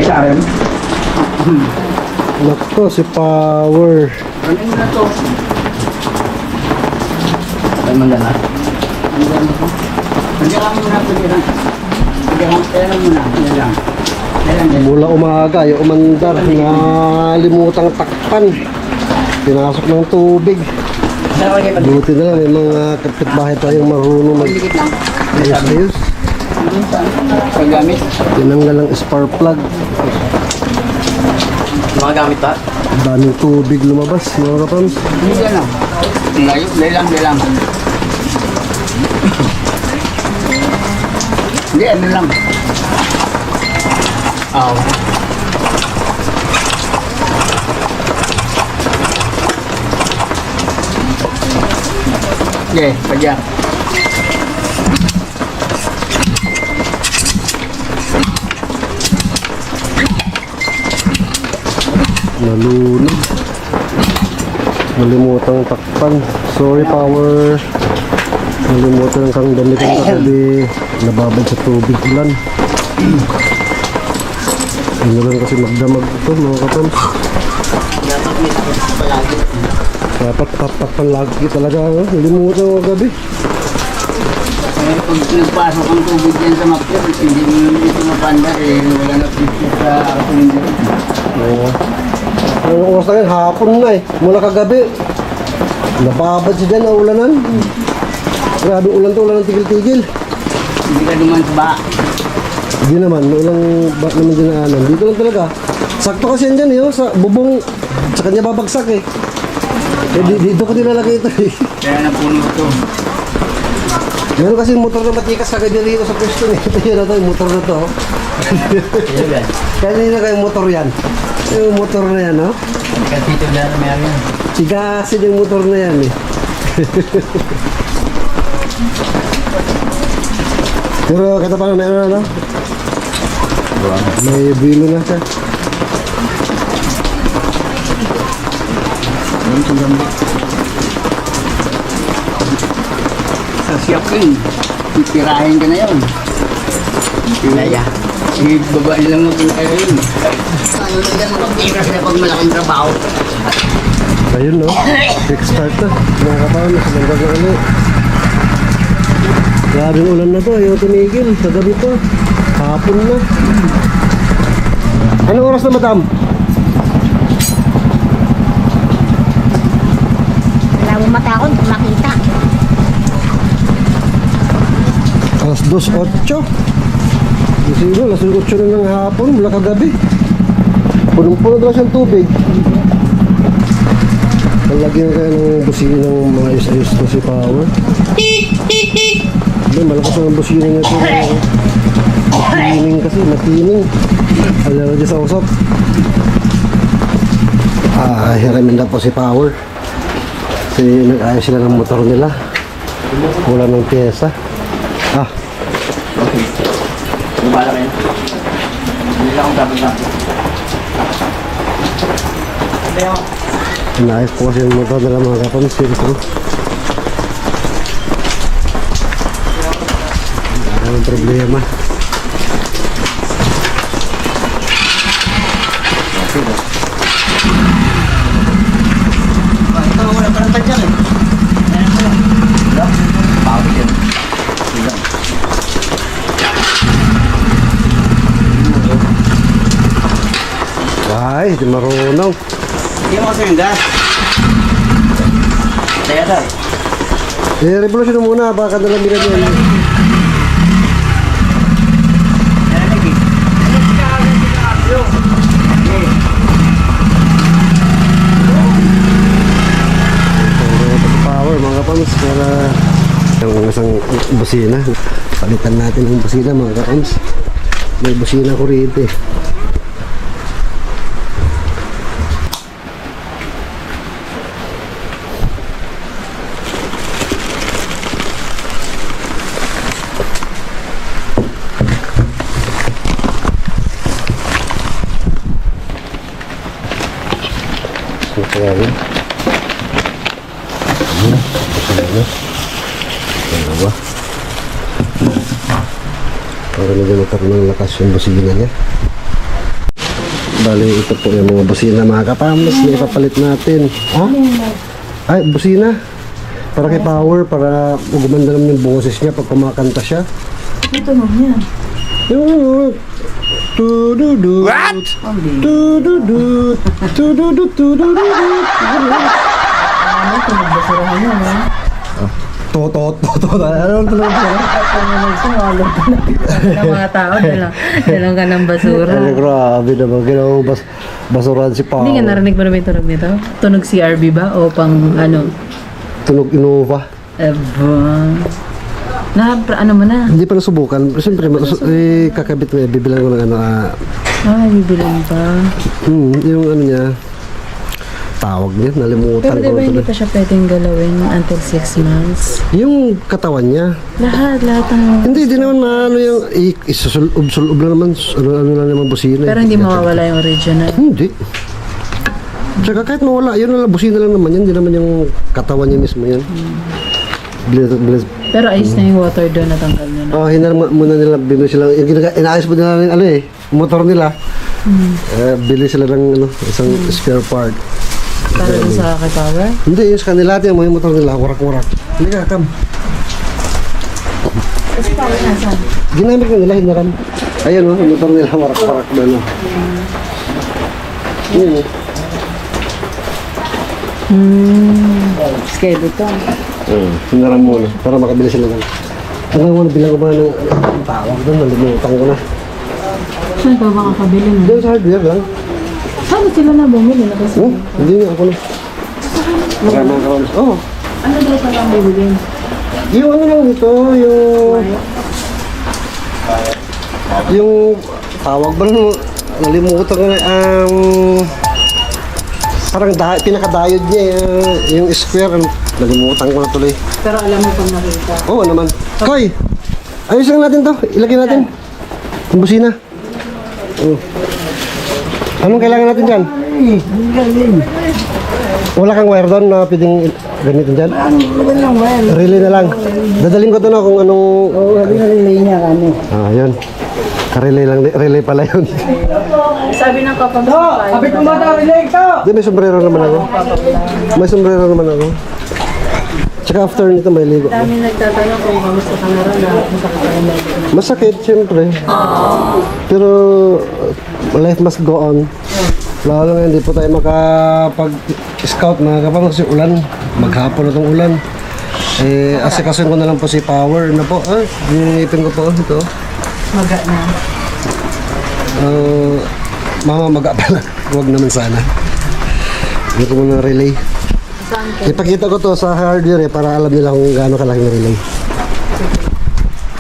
sa akin. Nako, si Power. Ano na to? Ay, mandala. Nandiyan lang muna po dyan. Kaya lang muna. Yan lang. Mula umaga, yung umandar na limutang takpan. Pinasok ng tubig. Buti na lang, may mga kapitbahay tayong marunong mag-ayos-ayos. Paggamit. Tinanggal ang spark plug. Mga gamit pa? Daming tubig lumabas, mga kapams. Hindi ka lang. Layo, lang. Hindi, ano lang. Okay. Okay, pajak. Nalunod. Nalimutang takpan. Sorry, Power. Nalimutan ang kang damit ng kagabi. Nababad sa tubig ulan. Ano lang kasi magdamag ito, mga kapams. Dapat tatakpan lagi talaga. Nalimutan ang kagabi. Pag nagpasok ang tubig yan sa mapir, hindi mo naman ito mapanda wala na picture sa cylinder. Oo. Ang oras na yan, hapon na mula kagabi. Nababad siya dyan, naulanan. Grabe ulan to, ulan ng tigil-tigil. Hindi ka duman sa ba. Hindi naman, ulang ba't naman dinaanan. Dito lang talaga. Sakto kasi yan dyan sa bubong. Sa kanya babagsak dito ko nilalagay ito Kaya napuno ito. Meron kasi motor na matikas kagabi rito sa pwesto ito yun yung motor na to. Kaya nila kayong motor yan. Yung motor na yan, Kasi ito dahil meron yan. Sigasin yung motor na yan Pero kata pa na may bilo na siya. Sa siyapin, pipirahin ka na yun. Pinaya. Babae lang mag-pipira yun. Ano na yan makapira sila pag malaking trabaho. Ayun kickstart na. Mga kapahan, maganda na ulit. Grabing ulan na to, ayaw tumigil. Sa gabi to, hapon na. Anong oras na, madam? Wala mo matakot, makita. Alas 2:08. Siguro, alas 8 na ng hapon, mula kagabi. Punong-puno daw siyang tubig. Nalagyan kaya ng busina ng mga ayos-ayos to si Power. Malakas ang busina niya ito. Matining kasi, matining. Alam niya sa usap. Hiramin na po si Power. Kasi nag-ayos sila ng motor nila. Wala ng pyesa. Okay. Bumala kayo. Hindi lang akong dapat lang. Naayos po kasi yung motor nila mga kapansin ko. Wala ng problema. Ito, wala pa lang tadyang Pawit yan. Ay, di marunong. Hindi mo kasi yung gas. Kaya daw. Revolution muna, baka nalang binagyan. Power mga kapams para yung isang busina. Palitan natin yung busina mga kapams. May busina kuryente. Kaya yun. Dalawa. Para medyo magkaroon ng lakas yung busina niya. Bali, ito po yung mga busina mga kapams na ipapalit natin. Ha? Ay, busina. Para kay Power, para gumanda naman yung boses niya pag kumakanta siya. Ito mo niya. Yung tu-du-du. What? Tu-du-du. Tu-du-du, tu-du-du. Ano, tumagbasurahan mo, no? Tot. Ano talaga siya? Sumalo ka na mga tao, dalang ka ng basura. Ay, grabe naman. Ginawang basurahan si Power. Hindi nga narinig mo naman yung tunog nito? Tunog CRB ba? O pang ano? Tunog Innova. Ano mo na? Hindi pa nasubukan. Siyempre, kakabit mo, bibilang ko ng ano, Bibilang pa. yung ano niya, tawag niya, nalimutan Pero ko. diba hindi pa siya pwedeng galawin until 6 months? Yung katawan niya. Lahat ng... Hindi, di naman maano yung, isusulub na naman, ano na naman busina. Pero hindi mawawala yung original. Hindi. Tsaka kahit mawala, yun na lang, busina lang naman yan, hindi naman yung katawan niya mismo yan. Pero ayos na yung water doon, natanggal nyo na. Oh, hinarang muna nila, bili sila, inaayos mo nila yung motor nila. Bili sila ng isang spare part. Para dun sa kay Power? Hindi, yung sa kanila, yung mga motor nila, warak-warak. Hindi ka, kam. Kasi Power nasan? Ginamit na nila, hinaram. Ayan o, yung motor nila, warak-warak na no. Yun Schedule to. hinaram muna, para makabili sila lang. Hanggang muna, bilang ko ba ng tawag doon, nalimutan ko na. Saan ka ba kakabili mo? Doon sa hardware lang. Saan sila na bumili na kasi? Hindi nga ako na. Marami ang karamas. Oo. Ano daw pa lang bibilin? Yung ano lang dito, yung tawag ba nun, nalimutan ko na, parang pinaka-diode niya, yung square, nalimutan ko na tuloy. Pero alam mo pag nakita. Oo naman. Koy, ayos lang natin to, ilagay natin. Yung busina. Anong kailangan natin dyan? Wala kang wire doon na pwedeng gamitin dyan? Walang wire. Relay na lang. Dadalhin ko doon kung anong... Relay niya kami. Yun. Relay lang. Relay pala yun. Sabi ng kapag Kapit mo mata, relay ka! Di, may sombrero naman ako. May sombrero naman ako. Tsaka after nito may ligo. Dami nagtatanong kung kamusta ka na rin na punta ka rin natin. Masakit, siyempre. Pero life must go on. Lalo na hindi po tayo makapag-scout mga kapang kasi ulan. Maghapon na itong ulan. Asikasin ko na lang po si Power na po. Ipin ko po ito. Maga na. Mama, maga pala. Huwag naman sana. Hindi ko muna relay. Ipakita ko to sa hardware para alam nila kung gaano kalaki ng relay.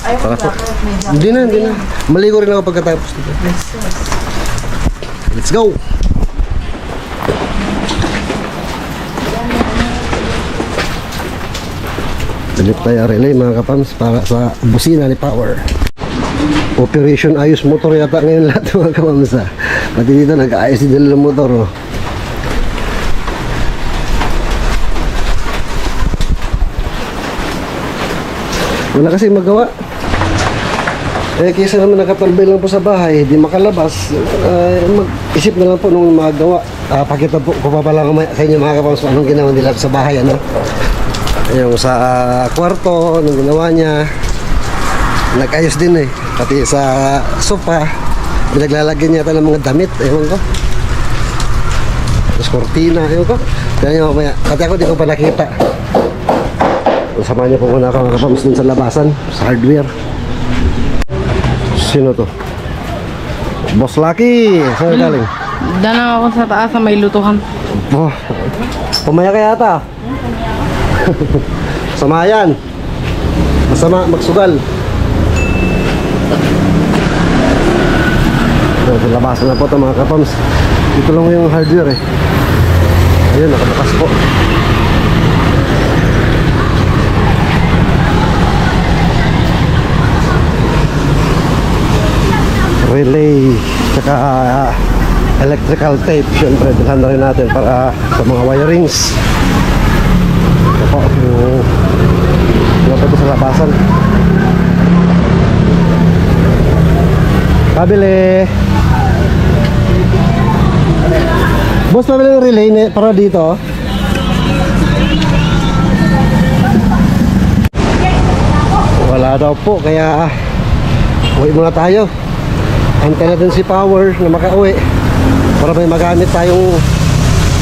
Ayaw ko Hindi na. Maligo rin ako pagkatapos nito. Let's go! Balik tayo relay mga kapams para sa busina ni Power. Operation ayos motor yata ngayon lahat mga kapams ha. Pati dito nag-ayos din nila ng motor oh. Wala kasi magawa. Kaysa naman nakatambay lang po sa bahay, di makalabas, mag-isip na lang po nung magawa. Pakita po ko pa pala sa inyo mga kapams anong ginawa nila sa bahay, ano? Yung sa kwarto, anong ginawa niya. Nag-ayos din eh. Pati sa sofa, pinaglalagyan niya ng mga damit, ewan ko. Tapos kortina, ewan ko. Kaya niyo mamaya, pati ako di ko pa nakita. Samahan niyo po muna ako mga kapams dun sa labasan, sa hardware. Sino to? Boss Lucky! Saan ka galing? Danang ako sa taas na may lutuhan. Oh, pumaya ka yata. Samayan. Masama, magsugal. Sa labasan na po ito mga kapams. Dito lang yung hardware eh. Ayun, nakabukas po. Relay tsaka electrical tape syempre bilhan na rin natin para sa mga wirings. Ito po yung ito sa labasan. Kabili Boss, pabili ng relay para dito. Wala daw po, kaya uwi muna tayo. Antay natin si Power na makauwi para may magamit tayong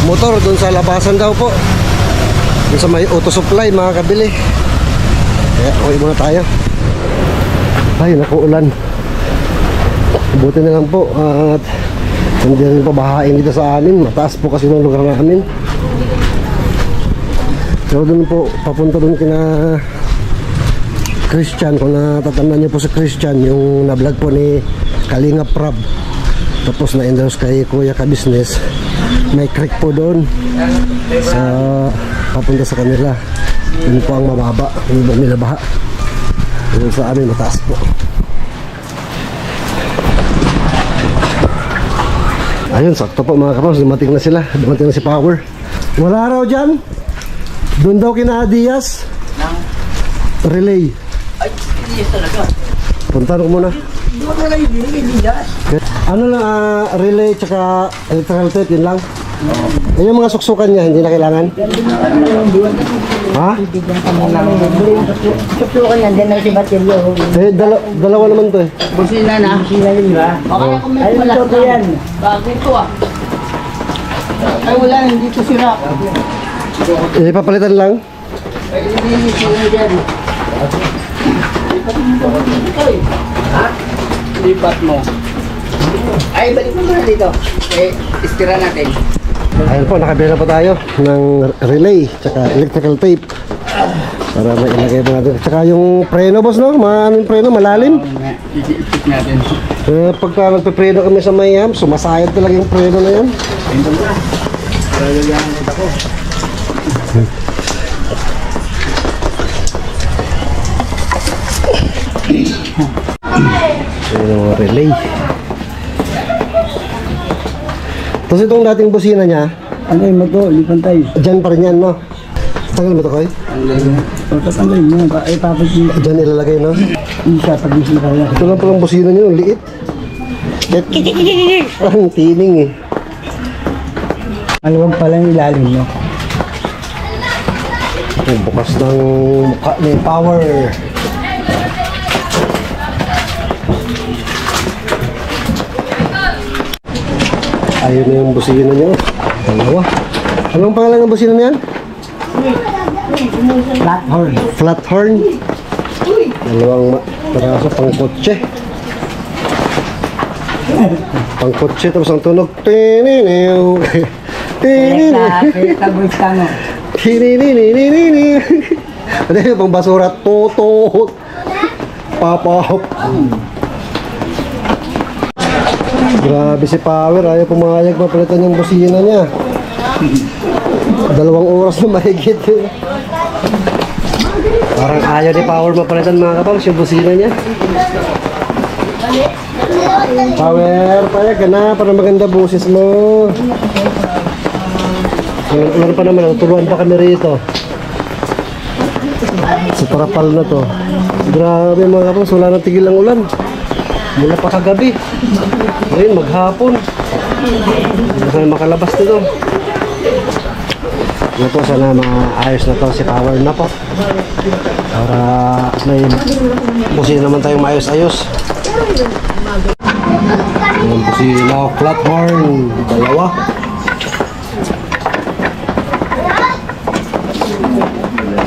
motor doon sa labasan daw po. Doon sa may auto supply, mga kabili. Kaya uwi muna tayo. Ay, nakuulan. Buti na lang po at hindi rin pabahain dito sa amin. Mataas po kasi ng lugar namin. Pero doon po, papunta doon kina Christian. Kung natatandaan niyo po si Christian, yung na-vlog po ni Kalinga Prab. Tapos na-endorse kay Kuya Ka-Business. May creek po doon sa papunta sa kanila. Yun po ang mababa, yung ibang nila baha. Yung sa amin mataas po. Ayun, sakto po mga kapos, dumating na sila. Dumating na si Power. Wala raw dyan. Doon daw kina Diaz. Relay. Ay, yes talaga. Punta ko muna. Doon na kayo, Diaz. Ano lang, relay tsaka electrical tape, yun lang. Ayun yung mga suksukan niya, hindi na kailangan. Ha? Susukan yan din ang si Batilyo. Eh, dalawa naman to eh. Busina na. Sila yun ba? O kaya kung may Ayun, malas ito yan. bago ito ah. Ay wala, hindi ito sira. Eh, papalitan lang. Ay, hindi sira dyan. Oy, ha? Lipat mo. Ay, balik mo muna dito. Eh, istira natin. Ayun po, nakabili na po tayo ng relay tsaka electrical tape para may ilagay po natin. Tsaka yung preno, boss, no? Ano yung preno? Malalim? Iisip natin. Eh, pagka nagpe-preno kami sa Mayam, sumasayad talaga yung preno na yan. Ito na. Lagyan kita ko. Ayun yung relay. Tapos itong dating busina niya, Ano yung mato? Lipan tayo. dyan pa rin yan, no? Tanggal mo to, Koy? O, tatanggalin mo. Ay, tapos yung Dyan ilalagay, no? isa pag-isip ka lang. Ito lang palang busina niyo, ang liit. Ang tining eh. Alawang pala yung ilalim, no? Ang bukas ng mukha ni Power. Ayun na yung busina niyo. Dalawa. Anong pangalan ng busina niyan? Flat horn. Flat horn. Dalawang peraso pang kotse. Pang kotse tapos ang tunog. Tininiw. Tininiw. Kaya voice ka, no? Tinininininininini. Ano yung pang basura? Tutot. Papahop. Grabe si Power. Ayaw pumayag mapalitan yung busina niya. 2 oras na mahigit. Parang ayaw ni Power mapalitan mga kapals yung busina niya. Power, payag ka na para maganda boses mo. Ulan pa naman, natuluan pa kami rito. Sa Tarapal na to. Grabe mga kapals, wala nang tigil ang ulan. Mula pa kagabi. Ngayon, maghapon. Hindi kami makalabas nito. Ano po, sana maayos na to si Power na po. Para may busina naman tayong maayos-ayos. Yung busina, flat horn, 2.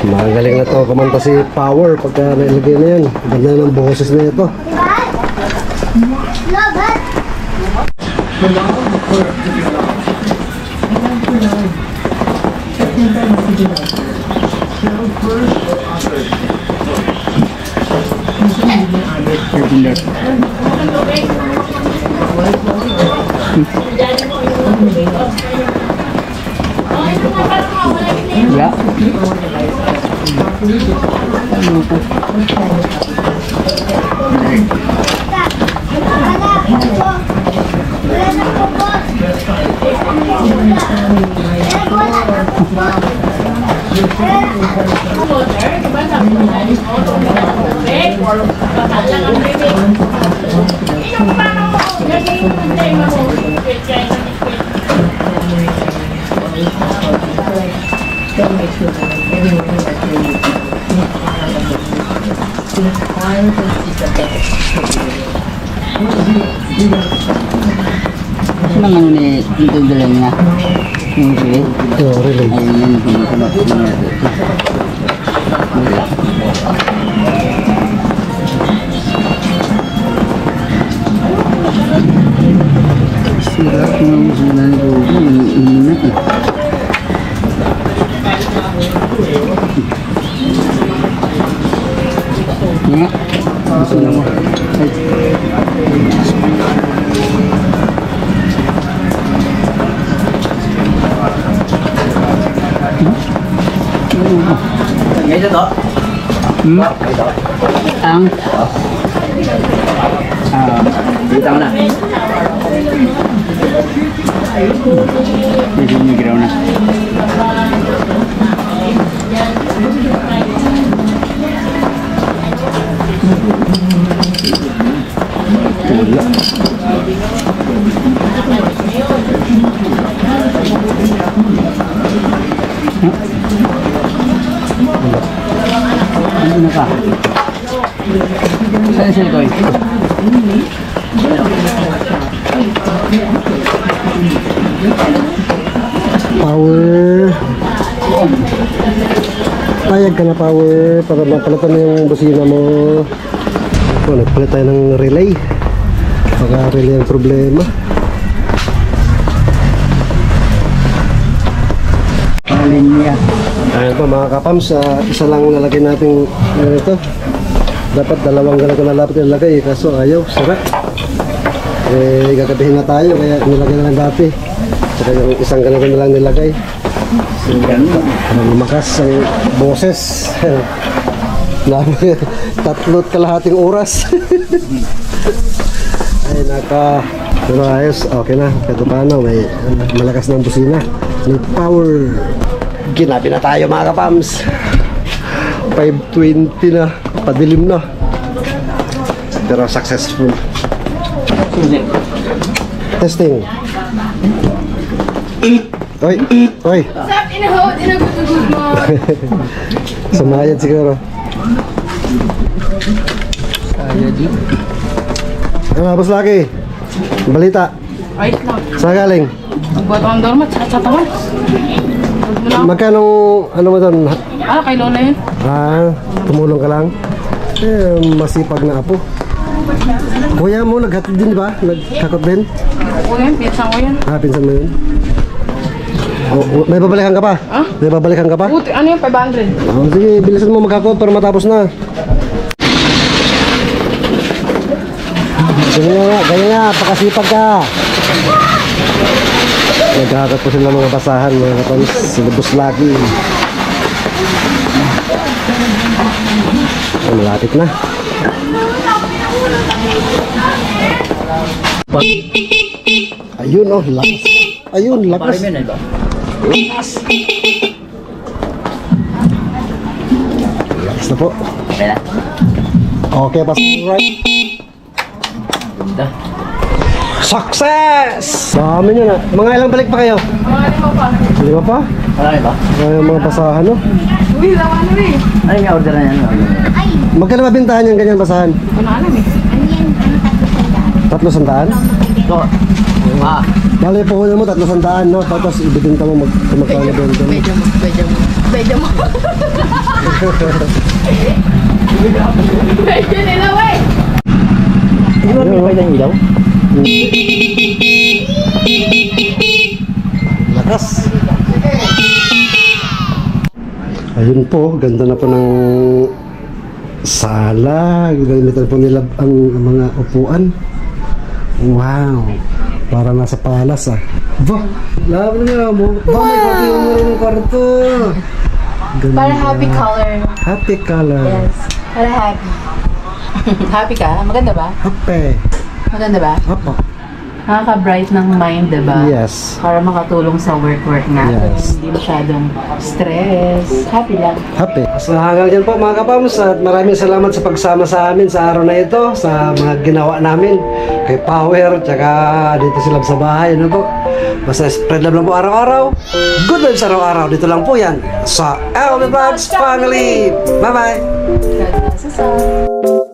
Magaling na to kumanta si Power pagka nailagay na yan. Ganda ng boses na ito. Yeah. Nang ano ni ito dala niya. Yung sili. Oh, relay. Ayun yun. Sarap ng sila ni Gogi. Yung na eh. Nga. Gusto na mo. Ay. Ngayon to? Hmm? Ang Dito na. medyo migraw na. Ano na ka? Saan sila ko? Power. Payag ka na power para mapalitan mo yung busina mo. Oh, nagpalit tayo ng relay. Baka relay ang problema. Linya. Ayan po mga kapams, isa lang nalagay natin ito. Dapat dalawang ganito nalapit nilagay, kaso ayaw, sira. Eh, gagabihin na tayo, kaya nilagay na lang dati. Saka yung isang ganito na lang nilagay. Para lumakas ang boses. Tatlo't kalahating oras. Ay, pero ayos, okay na. Kahit paano, may malakas ng busina. May power. Ginabi na tayo mga kapams. 5:20 na, padilim na. Pero successful. Testing. Oy, oy. Stop, inahold, inagutugod mo. Sumayad siguro. Kaya di. Ano, Boss Lucky? Balita. Wait lang. Saan galing? Magbuhat akong dormat, sa tawan. Magkano, ano mo doon? Kay Lola yun. Tumulong ka lang? Masipag na apo. Kuya mo, naghatid din ba? Nagkakot din? Oo yan, pinsan ko yan. Pinsan mo yun? May babalikan ka pa? May babalikan ka pa? Buti, ano yun, 500? Sige, bilisan mo magkakot para matapos na. Ganyan nga, pakasipag ka. Nagkakot po sila mga basahan, mga kapams. Sila Boss Lucky. Malapit na. Ayun oh, lakas. Ayun, lakas. Lakas na po. Okay na. Okay, pas right. Success! Dami nyo na. Mga ilang balik pa kayo? Mga 5 pa. 5 pa? Marami ba? Ay, mga basahan, no? Uy, lawan na rin. Ano yung order na yan? Magkano ba bintahan yung ganyan basahan? Hindi ko na alam eh. 300? So, Bale po mo 300, no? Tapos ibibenta mo magkano doon. Medyo mo. Medyo nila, wey! hindi mo may pwedeng ilaw? Lakas. Ayun po, ganda na po ng sala. Gamitan po nila ang mga upuan. Wow. Para nasa palas Ba, laban na mo. Ba, may kwarto yung mo rin yung kwarto. Ganda. Para happy color. Happy color. Yes. Para happy. Happy ka? Maganda ba? Happy. Maganda ba? Apo. Nakaka-bright ng mind, diba? Yes. Para makatulong sa work natin. Yes. Hindi masyadong stress. Happy lang. Happy. So hanggang dyan po mga kapams at maraming salamat sa pagsama sa amin sa araw na ito, sa mga ginawa namin kay Power, tsaka dito sila sa bahay. Ano po? Basta spread love lang po araw-araw. Good vibes araw-araw. Dito lang po yan sa LB Vlogs Family. Bye-bye! God bless us all.